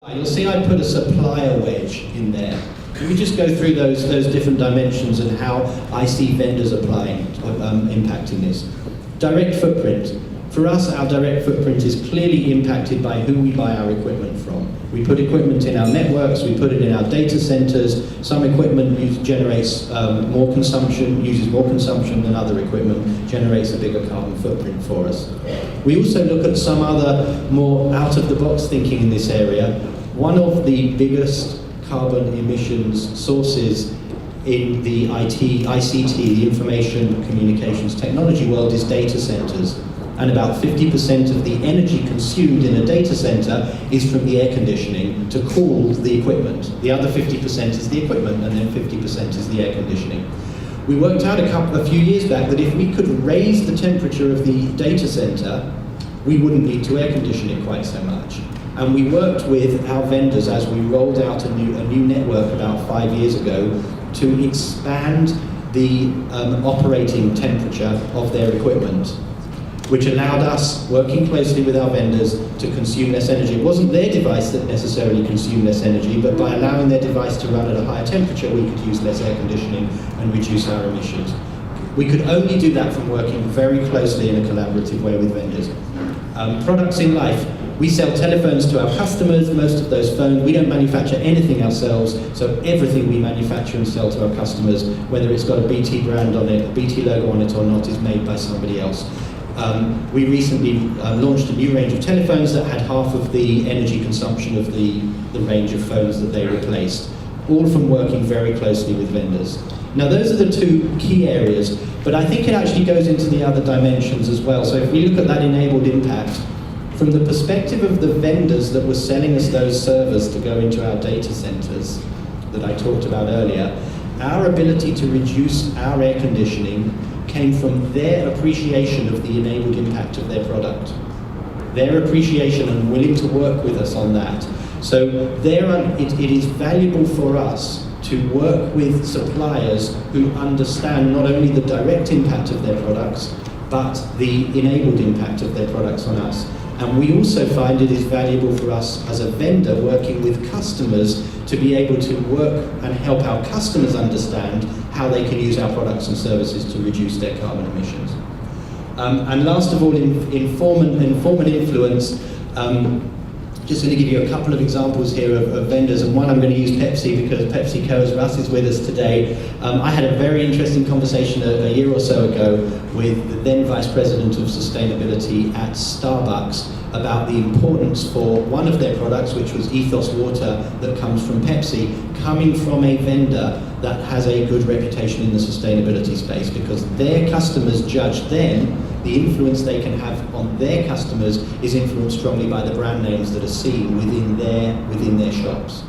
You'll see I put a supplier wedge in there. Can we just go through those different dimensions and how I see vendors impacting this? Direct footprint. For us, our direct footprint is clearly impacted by who we buy our equipment from. We put equipment in our networks, we put it in our data centers. Some equipment generates more consumption, uses more consumption than other equipment, generates a bigger carbon footprint for us. We also look at some other more out-of-the-box thinking in this area. One of the biggest carbon emissions sources in the ICT, the information communications technology world, is data centers. And about 50% of the energy consumed in a data center is from the air conditioning to cool the equipment. The other 50% is the equipment, and then 50% is the air conditioning. We worked out a few years back that if we could raise the temperature of the data center, we wouldn't need to air condition it quite so much. And we worked with our vendors as we rolled out a new network about 5 years ago to expand the operating temperature of their equipment, which allowed us, working closely with our vendors, to consume less energy. It wasn't their device that necessarily consumed less energy, but by allowing their device to run at a higher temperature, we could use less air conditioning and reduce our emissions. We could only do that from working very closely in a collaborative way with vendors. Products in life. We sell telephones to our customers, most of those phones. We don't manufacture anything ourselves, so everything we manufacture and sell to our customers, whether it's got a BT brand on it, a BT logo on it or not, is made by somebody else. We recently launched a new range of telephones that had half of the energy consumption of the range of phones that they replaced, all from working very closely with vendors. Now those are the two key areas, but I think it actually goes into the other dimensions as well. So if we look at that enabled impact, from the perspective of the vendors that were selling us those servers to go into our data centers that I talked about earlier, our ability to reduce our air conditioning came from their appreciation of the enabled impact of their product. Their appreciation and willing to work with us on that. So it is valuable for us to work with suppliers who understand not only the direct impact of their products, but the enabled impact of their products on us. And we also find it is valuable for us as a vendor working with customers to be able to work and help our customers understand how they can use our products and services to reduce their carbon emissions. And last of all, inform and influence. Just going to give you a couple of examples here of vendors, and one I'm going to use Pepsi because PepsiCo, as Russ is with us today. I had a very interesting conversation a year or so ago with the then Vice President of Sustainability at Starbucks about the importance for one of their products, which was Ethos Water that comes from Pepsi, coming from a vendor that has a good reputation in the sustainability space, because their customers judge them. The influence they can have on their customers is influenced strongly by the brand names that are seen within their shops.